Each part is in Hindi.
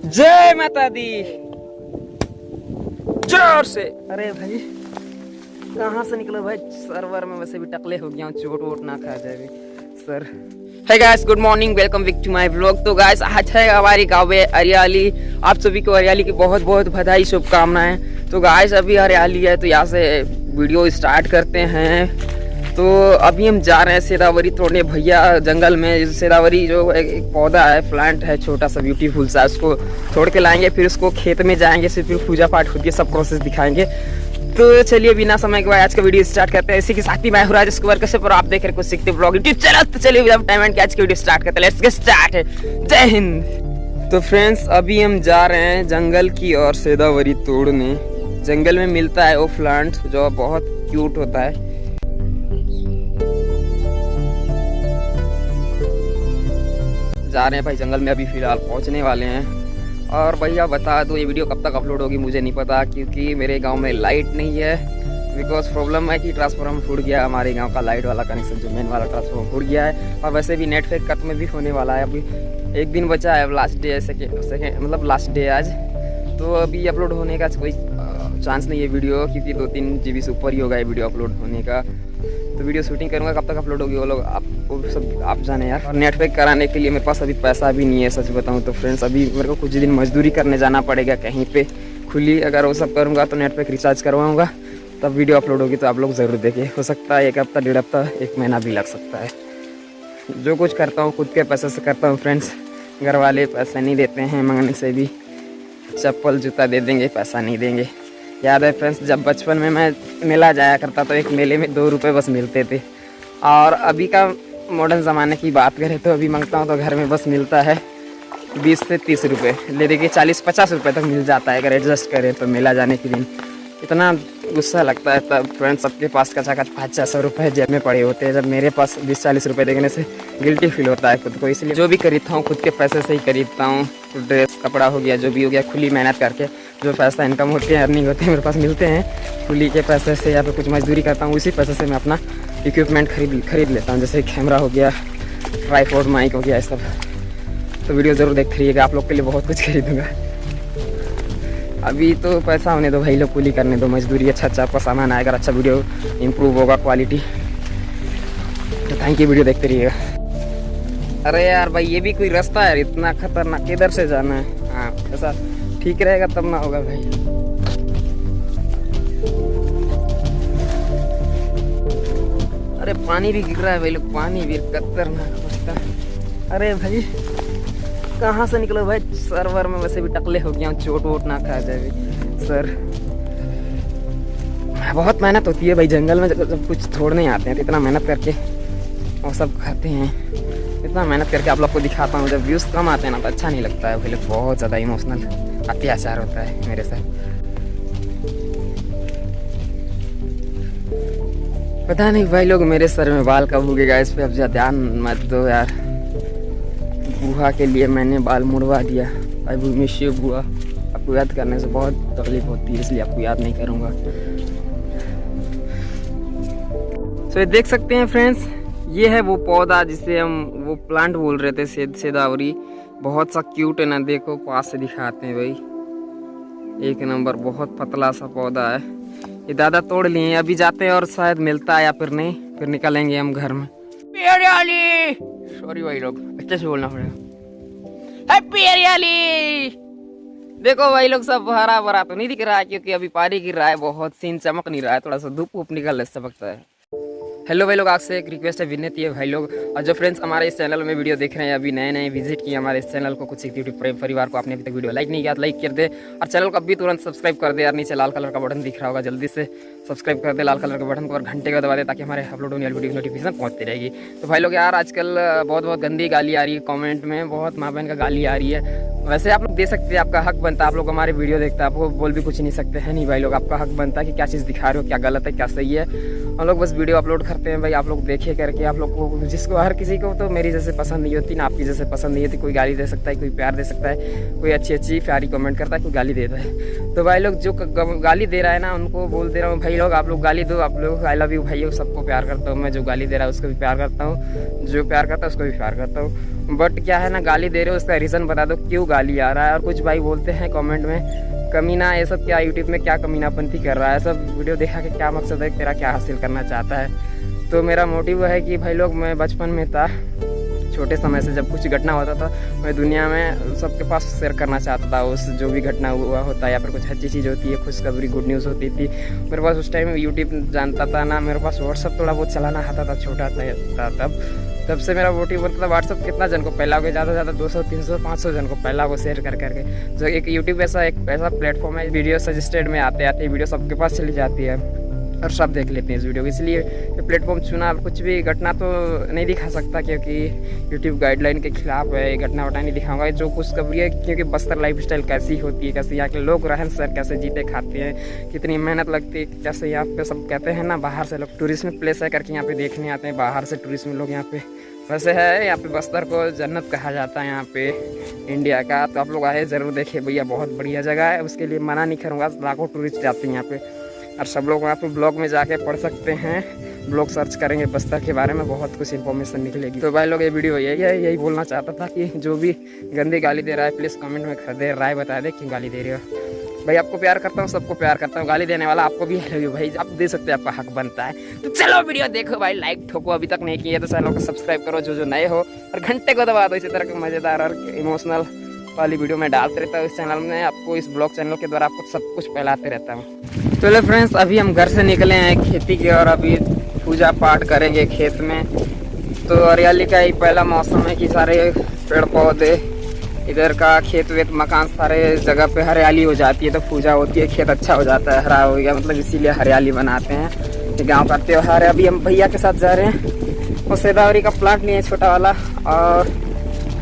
जय माता दी, जोर से। अरे भाई कहाँ से निकलो भाई, सर्वर में वैसे भी टकले हो गया हूँ, चोट वोट ना खा जाए sir. Hey guys, good morning, welcome back to my vlog. तो गाइस आज है हमारी गाँव में हरियाली। आप सभी को हरियाली की बहुत बहुत बधाई, शुभकामनाएं। तो गाइस अभी हरियाली है तो यहाँ से वीडियो स्टार्ट करते हैं। तो अभी हम जा रहे हैं सेदावरी तोड़ने भैया जंगल में। सेदावरी जो एक पौधा है, प्लांट है छोटा सा ब्यूटीफुल सा, उसको तोड़ के लाएंगे, फिर उसको खेत में जाएंगे, फिर पूजा पाठ होती है, सब प्रोसेस दिखाएंगे। तो चलिए बिना समय के बाद आज का वीडियो स्टार्ट करते हैं। इसी के साथ ही मैं हूँ राजेश कुमार कश्यप और आप देख रहे कुछ सीखते ब्लॉग यूट्यूब चैनल। तो चलिए विदाउट टाइम एंड आज की वीडियो स्टार्ट करते हैं। Let's get start. जय हिंद। तो फ्रेंड्स अभी हम जा रहे हैं जंगल की ओर सेदावरी तोड़ने। जंगल में मिलता है वो प्लांट जो बहुत क्यूट होता है। जा रहे हैं भाई जंगल में, अभी फिलहाल पहुंचने वाले हैं। और भैया बता दो ये वीडियो कब तक अपलोड होगी मुझे नहीं पता, क्योंकि मेरे गांव में लाइट नहीं है। बिकॉज प्रॉब्लम है कि ट्रांसफार्मर फूट गया, हमारे गांव का लाइट वाला कनेक्शन जो मेन वाला ट्रांसफार्मर फूट गया है। और वैसे भी नेट पैक खत्म भी होने वाला है, अभी एक दिन बचा है, लास्ट डे सेकेंड मतलब लास्ट डे आज। तो अभी अपलोड होने का कोई चांस नहीं है वीडियो, क्योंकि 2-3 GB से ऊपर ही होगा ये वीडियो अपलोड होने का। तो वीडियो शूटिंग करूँगा, कब तक अपलोड होगी वो लोग आपको सब आप जाने यार। और नेट पैक कराने के लिए मेरे पास अभी पैसा भी नहीं है सच बताऊँ तो फ्रेंड्स। अभी मेरे को कुछ दिन मजदूरी करने जाना पड़ेगा कहीं पे खुली। अगर वो सब करूँगा तो नेट पैक रिचार्ज करवाऊँगा, तब वीडियो अपलोड होगी तो आप लोग ज़रूर देखें। हो सकता है 1 हफ्ता 1.5 हफ्ता 1 महीना भी लग सकता है। जो कुछ करता हूँ खुद के पैसे से करता हूँ फ्रेंड्स। घर वाले पैसे नहीं देते हैं, मांगने से भी चप्पल जूता दे देंगे, पैसा नहीं देंगे। याद है फ्रेंड्स जब बचपन में मैं मेला जाया करता तो एक मेले में 2 रुपये बस मिलते थे। और अभी का मॉडर्न ज़माने की बात करें तो अभी मांगता हूँ तो घर में बस मिलता है 20 से 30 रुपये, ले देखिए 40-50 रुपये तक मिल जाता है अगर एडजस्ट करें तो मेला जाने के दिन। इतना गुस्सा लगता है तब फ्रेंड्स, सबके पास कचाकच 500-600 रुपये जेब में पड़े होते हैं, जब मेरे पास 20-40 रुपये देखने से गिल्टी फील होता है खुद को। इसलिए जो भी खरीदता हूँ खुद के पैसे से ही खरीदता हूँ। ड्रेस कपड़ा हो गया, जो भी हो गया, खुली मेहनत करके जो पैसा इनकम होती है, अर्निंग होती है, मेरे पास मिलते हैं खुली के पैसे से, या फिर कुछ मजदूरी करता हूँ, उसी पैसे से मैं अपना इक्विपमेंट खरीद लेता हूँ। जैसे कैमरा हो गया, ट्राइपॉड, माइक हो गया, ये सब। तो वीडियो ज़रूर देखते रहिएगा, आप लोग के लिए बहुत कुछ खरीदूँगा। अभी तो पैसा होने दो भाई लोग, कुली करने दो, मजदूरी अच्छा आपका सामान आएगा, अच्छा वीडियो इंप्रूव होगा क्वालिटी। तो थैंक यू, वीडियो देखते रहिएगा। अरे यार भाई ये भी कोई रास्ता है इतना खतरनाक, किधर से जाना है? हाँ ऐसा ठीक रहेगा तब ना होगा भाई। अरे पानी भी गिर रहा है भाई लोग, पानी भी खतरनाक होता है। अरे भाई कहाँ से निकलो भाई, सर्वर में वैसे भी टकले हो गया हूँ, चोट वोट ना खा जाए सर। बहुत मेहनत होती है भाई जंगल में, जब कुछ छोड़ने आते हैं तो इतना मेहनत करके वो सब खाते हैं। इतना मेहनत करके आप लोग को दिखाता हूँ, जब व्यूज़ कम आते हैं ना तो अच्छा नहीं लगता है भाई लोग। बहुत ज़्यादा इमोशनल अत्याचार होता है मेरे साथ। पता नहीं भाई लोग मेरे सर में बाल कब उगेगा, इस पर अब ज़्यादा ध्यान मत दो यार। बुआ के लिए मैंने बाल मुड़वा दिया। आई मिस यू बुआ। आपको याद करने से बहुत तकलीफ होती है, इसलिए आपको याद नहीं करूँगा। तो ये देख सकते हैं फ्रेंड्स, ये है वो पौधा जिसे हम वो प्लांट बोल रहे थे, सेदावरी। बहुत सा क्यूट है ना, देखो पास से दिखाते हैं भाई, 1 नंबर, बहुत पतला सा पौधा है। ये दादा तोड़ लिए, अभी जाते हैं और शायद मिलता है या फिर नहीं, फिर निकलेंगे हम घर में। सॉरी भाई लोग, अच्छे से बोलना पड़ेगा। हैप्पी हरियाली। देखो भाई लोग सब हरा भरा तो नहीं दिख रहा है, क्योंकि अभी पानी गिर रहा है, बहुत सीन चमक नहीं रहा है, थोड़ा सा धूप वूप निकल चमकता है। हेलो भाई लोग, आपसे एक रिक्वेस्ट है, विनती है भाई लोग, और जो फ्रेंड्स हमारे इस चैनल में वीडियो देख रहे हैं, अभी नए विजिट किए हमारे इस चैनल को, कुछ यूट्यूब परिवार को, आपने अभी तक वीडियो लाइक नहीं किया तो लाइक कर दे, और चैनल को अभी तुरंत सब्सक्राइब कर दे यार। नीचे लाल कलर का बटन दिख रहा होगा, जल्दी से सब्सक्राइब कर दे लाल कलर के बटन को, और घंटे का दबा दे ताकि हमारे अपलोड होने वाली वीडियो की नोटिफिकेशन पहुँचती रहेगी। तो भाई लोग यार आजकल बहुत गंदी गाली आ रही है कॉमेंट में, बहुत माँ बहन का गाली आ रही है। वैसे आप लोग दे सकते हैं, आपका हक बनता है, आप लोग हमारे वीडियो देखते हैं, आपको बोल भी कुछ नहीं सकते हैं नहीं भाई लोग। आपका हक बनता है कि क्या चीज़ दिखा रहे हो, क्या गलत है क्या सही है। हम लोग बस वीडियो अपलोड करते हैं भाई, आप लोग देखिए करके। आप लोग को जिसको, हर किसी को तो मेरी जैसे पसंद नहीं होती ना आपकी जैसे पसंद नहीं होती। कोई गाली दे सकता है, कोई प्यार दे सकता है, कोई अच्छी प्यारी कमेंट करता है, कोई गाली देता है। तो भाई लोग जो गाली दे रहा है ना उनको बोल दे रहा हूँ भाई लोग, आप लोग गाली दो, आप लोग आई लव यू भाई, सबको प्यार करता हूँ मैं। जो गाली दे रहा है उसको भी प्यार करता हूँ, जो प्यार करता है उसको भी प्यार करता हूँ। बट क्या है ना, गाली दे रहे हो उसका रीज़न बता दो क्यों गाली आ रहा है। और कुछ भाई बोलते हैं कमेंट में कमीना, ये सब क्या यूट्यूब में क्या कमीनापंथी कर रहा है, सब वीडियो देखा के क्या मकसद है तेरा, क्या हासिल करना चाहता है। तो मेरा मोटिव है कि भाई लोग, मैं बचपन में था, छोटे समय से जब कुछ घटना होता था मैं दुनिया में सबके पास शेयर करना चाहता था उस जो भी घटना हुआ होता है या फिर कुछ अच्छी चीज़ होती है, खुशखबरी, गुड न्यूज़ होती थी। मेरे पास उस टाइम यूट्यूब जानता था ना, मेरे पास व्हाट्सअप थोड़ा बहुत चलाना आता था, छोटा था तब से मेरा मोटिव बनता था व्हाट्सअप कितना जन को फैलाओगे, ज़्यादा से ज़्यादा 200 300 500 जन को फैलाओगे शेयर कर करके। जो एक यूट्यूब एक ऐसा प्लेटफॉर्म है, वीडियो सजेस्टेड में आते आते वीडियो सबके पास चली जाती है और सब देख लेते हैं इस वीडियो को, इसलिए ये प्लेटफॉर्म चुना। कुछ भी घटना तो नहीं दिखा सकता क्योंकि यूट्यूब गाइडलाइन के खिलाफ है, घटना वटना नहीं दिखाऊंगा। जो कुछ खबरी है क्योंकि बस्तर लाइफस्टाइल कैसी होती है, कैसे यहाँ के लोग रहन सहन, कैसे जीते खाते हैं, कितनी मेहनत लगती है, कैसे यहाँ पे सब कहते हैं ना बाहर से लोग टूरिज्म प्लेस है करके यहाँ पे देखने आते हैं, बाहर से टूरिज्म लोग यहाँ पे। वैसे है यहाँ पे बस्तर को जन्नत कहा जाता है यहाँ पे इंडिया का, तो आप लोग आए ज़रूर देखिए भैया, बहुत बढ़िया जगह है, उसके लिए मना नहीं करूँगा। लाखों टूरिस्ट जाते हैं यहाँ पे और सब लोग वहाँ पे ब्लॉग में जाके पढ़ सकते हैं, ब्लॉग सर्च करेंगे बस्तर के बारे में, बहुत कुछ इन्फॉर्मेशन निकलेगी। तो भाई लोग ये वीडियो यही बोलना चाहता था कि जो भी गंदी गाली दे रहा है प्लीज़ कमेंट में दे राय बता दे क्यों गाली दे रहे हो। भाई आपको प्यार करता हूँ, सबको प्यार करता हूँ, गाली देने वाला आपको भी है भाई, आप दे सकते हैं, आपका हक बनता है। तो चलो वीडियो देखो भाई, लाइक ठोको, अभी तक नहीं किया तो चैनल को सब्सक्राइब करो जो नए हो, और घंटे को दबा दो। इसी तरह के मज़ेदार और इमोशनल वाली वीडियो मैं डालते रहता हूँ इस चैनल में, आपको इस ब्लॉग चैनल के द्वारा आपको सब कुछ फैलाते रहता हूँ। चलो फ्रेंड्स, अभी हम घर से निकले हैं खेती की और अभी पूजा पाठ करेंगे खेत में। तो हरियाली का ही पहला मौसम है कि सारे पेड़ पौधे, इधर का खेत वेत मकान सारे जगह पे हरियाली हो जाती है, तो पूजा होती है, खेत अच्छा हो जाता है, हरा हो गया, मतलब इसीलिए हरियाली बनाते हैं। ये गाँव का त्योहार है। अभी हम भैया के साथ जा रहे हैं, वो सेदावरी का प्लांट नहीं है छोटा वाला, और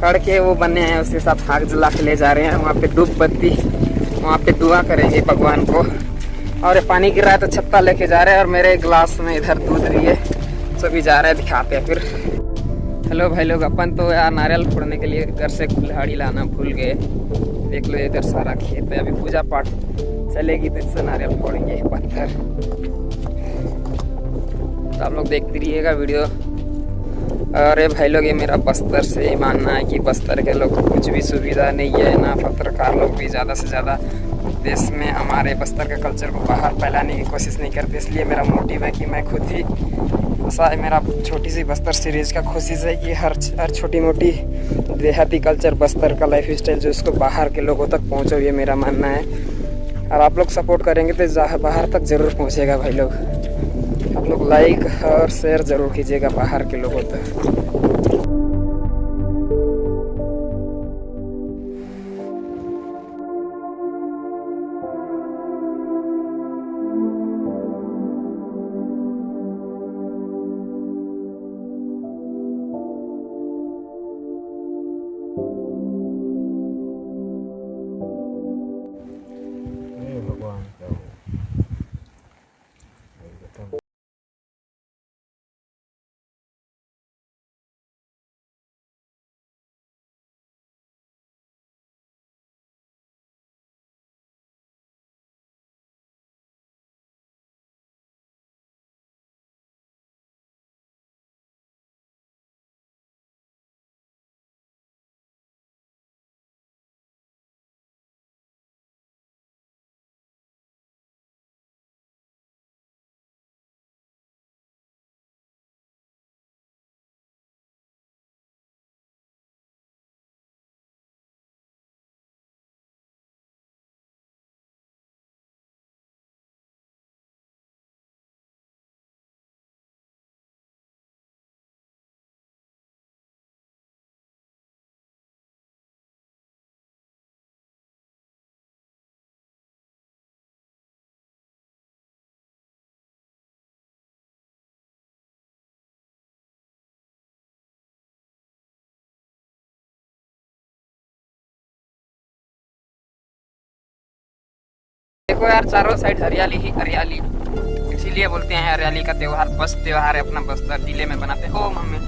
खड़ के वो बने हैं, उसके साथ आग जला के ले जा रहे हैं। वहाँ पे धूप बत्ती, वहाँ पे दुआ करेंगे भगवान को। और ये पानी गिर रहा है तो छत्ता लेके जा रहे हैं, और मेरे गिलास में इधर दूध रही है, सभी जा रहे हैं, दिखाते हैं फिर। हेलो भाई लोग, अपन तो यार नारियल फोड़ने के लिए घर से कुल्हाड़ी लाना भूल गए। देख लो इधर सारा खेत है, अभी पूजा पाठ चलेगी तो इससे नारियल फोड़ेंगे पत्थर। तो आप लोग देखते रहिएगा वीडियो। अरे भाई लोग, ये मेरा बस्तर से ही मानना है कि बस्तर के लोग को कुछ भी सुविधा नहीं है ना, पत्रकार लोग भी ज़्यादा से ज़्यादा देश में हमारे बस्तर के कल्चर को बाहर फैलाने की कोशिश नहीं करते। इसलिए मेरा मोटिव है कि मैं खुद ही, ऐसा है मेरा छोटी सी बस्तर सीरीज़ का कोशिश है कि हर छोटी मोटी देहाती कल्चर, बस्तर का लाइफ स्टाइल जो उसको बाहर के लोगों तक पहुँचो, ये मेरा मानना है। और आप लोग सपोर्ट करेंगे तो बाहर तक ज़रूर पहुँचेगा भाई लोग। आप लोग लाइक और शेयर ज़रूर कीजिएगा बाहर के लोगों तक। देखो यार, चारों साइड हरियाली ही हरियाली, इसीलिए बोलते हैं हरियाली का त्योहार बस त्योहार है, अपना बस्तर जिले में बनाते हैं। ओ मम्मी,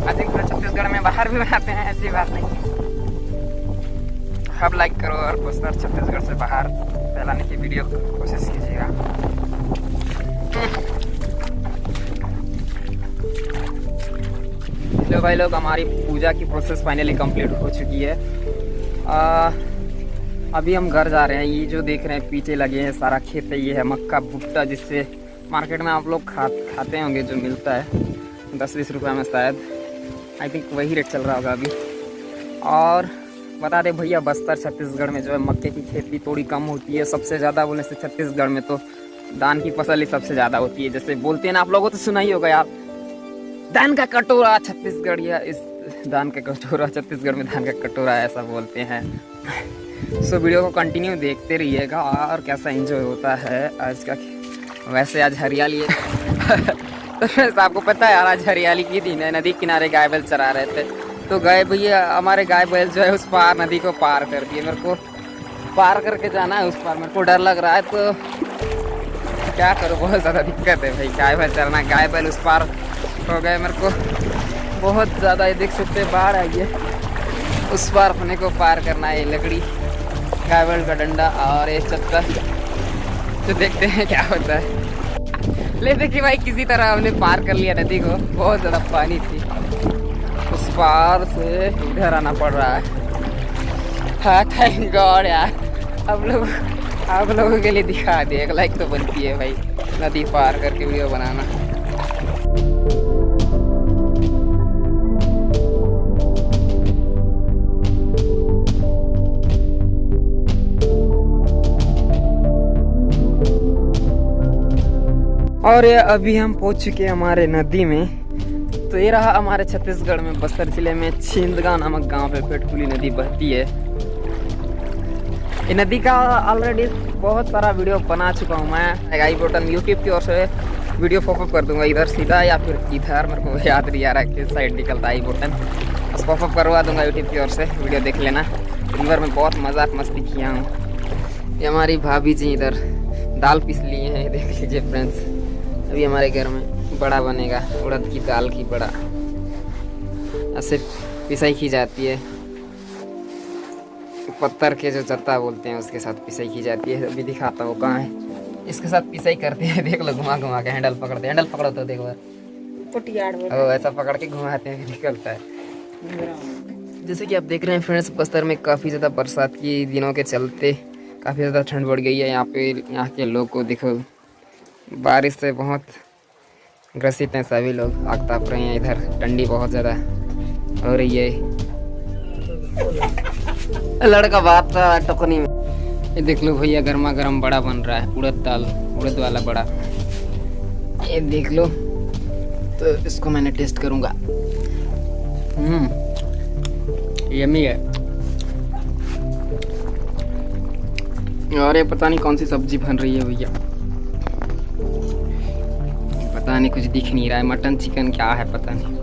आई थिंक पूरे छत्तीसगढ़ में बाहर भी बनाते हैं, ऐसी बात नहीं है। आप लाइक करो और बस्तर छत्तीसगढ़ से बाहर फैलाने की वीडियो कोशिश कीजिएगा। लो भाई लोग, हमारी पूजा की प्रोसेस फाइनली कंप्लीट हो चुकी है। अभी हम घर जा रहे हैं। ये जो देख रहे हैं पीछे लगे हैं सारा खेत है, ये है मक्का भुट्टा, जिससे मार्केट में आप लोग खाते होंगे, जो मिलता है 10-20 रुपये में शायद, आई थिंक वही रेट चल रहा होगा अभी। और बता दें भैया, बस्तर छत्तीसगढ़ में जो है मक्के की खेती थोड़ी कम होती है। सबसे ज़्यादा बोलने से छत्तीसगढ़ में तो धान की फसल ही सबसे ज़्यादा होती है। जैसे बोलते हैं ना, आप लोगों तो सुना ही होगा यार, धान का कटोरा छत्तीसगढ़, या इस धान का कटोरा छत्तीसगढ़ में धान का कटोरा ऐसा बोलते हैं। सो वीडियो को कंटिन्यू देखते रहिएगा और कैसा एंजॉय होता है आज का। वैसे आज हरियाली है तो आपको पता है यार, आज हरियाली की दिन है। नदी किनारे गाय बैल चरा रहे थे, तो गए भैया हमारे गाय बैल जो है उस पार नदी को पार कर दिए। मेरे को पार करके जाना है उस पार, मेरे को डर लग रहा है, तो क्या करूँ, बहुत ज़्यादा दिक्कत है भाई। गाय बैल चरना, गाय बैल उस पार हो गए, मेरे को बहुत ज़्यादा, ये देख सकते हैं बाढ़ आई है, उस पार अपने को पार करना है। लकड़ी, गाय बैल का डंडा और ये चत्ता, तो देखते हैं क्या होता है। ले देखिए भाई, किसी तरह हमने पार कर लिया नदी को। बहुत ज़्यादा पानी थी, उस पार से इधर आना पड़ रहा है। हाँ थैंक गॉड यार, आप लोगों के लिए दिखा दे। एक लाइक तो बनती है भाई, नदी पार करके वीडियो बनाना। और ये अभी हम पहुंच चुके हैं हमारे नदी में। तो ये रहा हमारे छत्तीसगढ़ में बस्तर जिले में छिंदगांव नामक गांव पे पेटकुली नदी बहती है। ये नदी का ऑलरेडी बहुत सारा वीडियो बना चुका हूँ मैं। आई बटन यूट्यूब की ओर से वीडियो पॉपअप कर दूंगा, इधर सीधा या फिर इधर, मेरे को याद नहीं आ रहा है किस साइड निकलता है आई बटन, बस पॉपअप करवा दूंगा यूट्यूब की ओर से। वीडियो देख लेना। दिन भर में बहुत मजाक मस्ती किया हूँ। ये हमारी भाभी जी इधर दाल पीस लिए हैं, देख लीजिए फ्रेंड्स। अभी हमारे घर में बड़ा बनेगा, उड़द की दाल की बड़ा, ऐसे पिसाई की जाती है। पत्थर के जो चत्ता बोलते हैं उसके साथ पिसाई की जाती है। अभी दिखाता हूँ कहाँ है, इसके साथ पिसाई करते हैं। देख लो, घुमा घुमा के हैंडल पकड़ते, हैंडल पकड़ो तो देखो बार, ऐसा पकड़ के घुमाते हैं, निकलता है। जैसे कि आप देख रहे हैं फ्रेंड्स, बस्तर में काफ़ी ज़्यादा बरसात की दिनों के चलते काफ़ी ज़्यादा ठंड बढ़ गई है। यहाँ के लोग को देखो, बारिश से बहुत ग्रसित हैं सभी लोग, आग ताप रहे हैं। इधर ठंडी बहुत ज़्यादा हो रही है। लड़का बात था टोकनी में। ये देख लो भैया, गर्मा गर्म बड़ा बन रहा है, उड़द दाल, उड़द वाला बड़ा। ये देख लो, तो इसको मैंने टेस्ट करूँगा। यम्मी है। और ये पता नहीं कौन सी सब्जी बन रही है भैया, पता नहीं, कुछ दिख नहीं रहा है। मटन चिकन क्या है पता नहीं।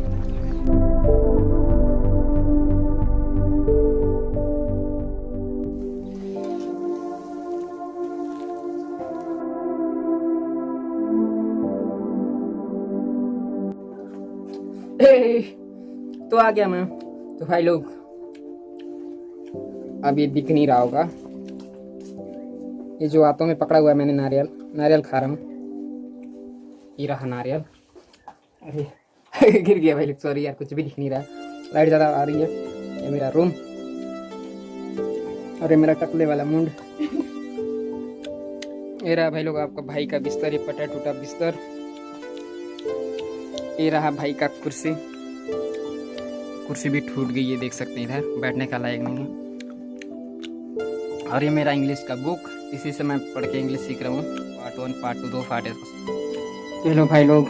तो आ गया मैं। तो भाई लोग, अब ये दिख नहीं रहा होगा, ये जो हाथों में पकड़ा हुआ है मैंने नारियल खा रहा हूँ। ये रहा नारियल। अरे गिर गया भाई, सॉरी यार, कुछ भी दिख नहीं रहा। लाइट ज़्यादा आ रही है। ये मेरा रूम और ये मेरा टकले वाला मुंड। ये रहा भाई लोग आपका भाई का बिस्तर, ये फटा टूटा बिस्तर। ये रहा भाई का कुर्सी भी टूट गई है, देख सकते हैं, इधर बैठने का लायक नहीं है। और ये मेरा इंग्लिश का बुक, इसी से मैं पढ़ के इंग्लिश सीख रहा हूँ। पार्ट 1 पार्ट 2 2 पार्ट है। चलो भाई लोग,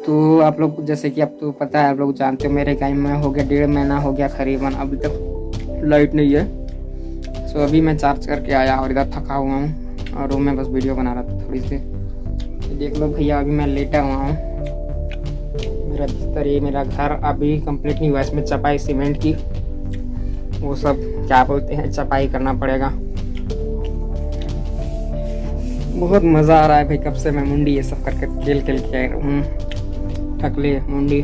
तो आप लोग जैसे कि अब तो पता है, आप लोग जानते हो, मेरे गाँव में हो गया 1.5 महीना हो गया करीबन, अभी तक लाइट नहीं है। सो अभी मैं चार्ज करके आया और इधर थका हुआ हूँ और रूम में बस वीडियो बना रहा था थोड़ी सी। देख लो भैया, अभी मैं लेटा हुआ हूँ। मेरा बिस्तर, ये मेरा घर अभी कंप्लीट नहीं हुआ, इसमें चपाई सीमेंट की, वो सब क्या बोलते हैं, चपाई करना पड़ेगा। बहुत मज़ा आ रहा है भाई, कब से मैं मुंडी ये सब करके खेल के हूँ, ठकले मुंडी।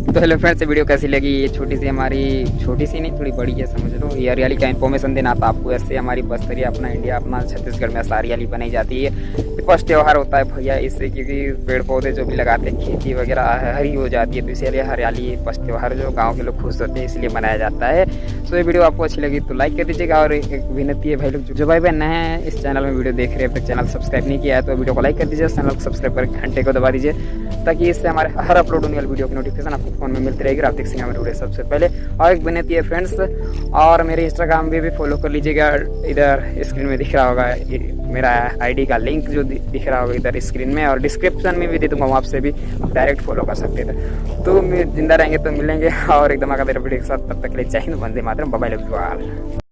तो हेलो फ्रेंड्स, वीडियो कैसी लगी? ये छोटी सी हमारी, छोटी सी नहीं थोड़ी बड़ी है समझ लो, ये हरियाली का इन्फॉर्मेशन देना था आपको। ऐसे हमारी बस्तरिया, अपना इंडिया, अपना छत्तीसगढ़ में ऐसा हरियाली बनाई जाती है। फर्स्ट त्यौहार होता है भैया इससे, क्योंकि पेड़ पौधे जो भी लगाते हैं, खेती वगैरह हरी हो जाती है, तो इसीलिए हरियाली फर्स्ट त्यौहार जो गाँव के लोग खुश होते हैं इसलिए मनाया जाता है। तो ये वीडियो आपको अच्छी लगी तो लाइक कर दीजिएगा। और एक विनती है भाई लोग, जो भाई बहन नए हैं इस चैनल में वीडियो देख रहे हैं, अब तक चैनल सब्सक्राइब नहीं किया है तो वीडियो को लाइक कर दीजिए, चैनल को सब्सक्राइब करके घंटे को दबा दीजिए, ताकि इससे हमारे हर अपलोड होने वाली वीडियो की नोटिफिकेशन आपको फोन में मिलती रहेगी। आप देख सकेंगे हमारे वीडियो सबसे पहले। और एक विनती है फ्रेंड्स, और मेरे इंस्टाग्राम पे भी फॉलो कर लीजिएगा। इधर स्क्रीन में दिख रहा होगा मेरा आईडी का लिंक जो दिख रहा होगा इधर स्क्रीन में, और डिस्क्रिप्शन में भी दे दूँगा, वहाँ से भी डायरेक्ट फॉलो कर सकते थे। तो जिंदा रहेंगे तो मिलेंगे और एकदम आगे वीडियो के साथ। तब तक के लिए जय हिंद, वंदे मातरम, bye bye, love you all.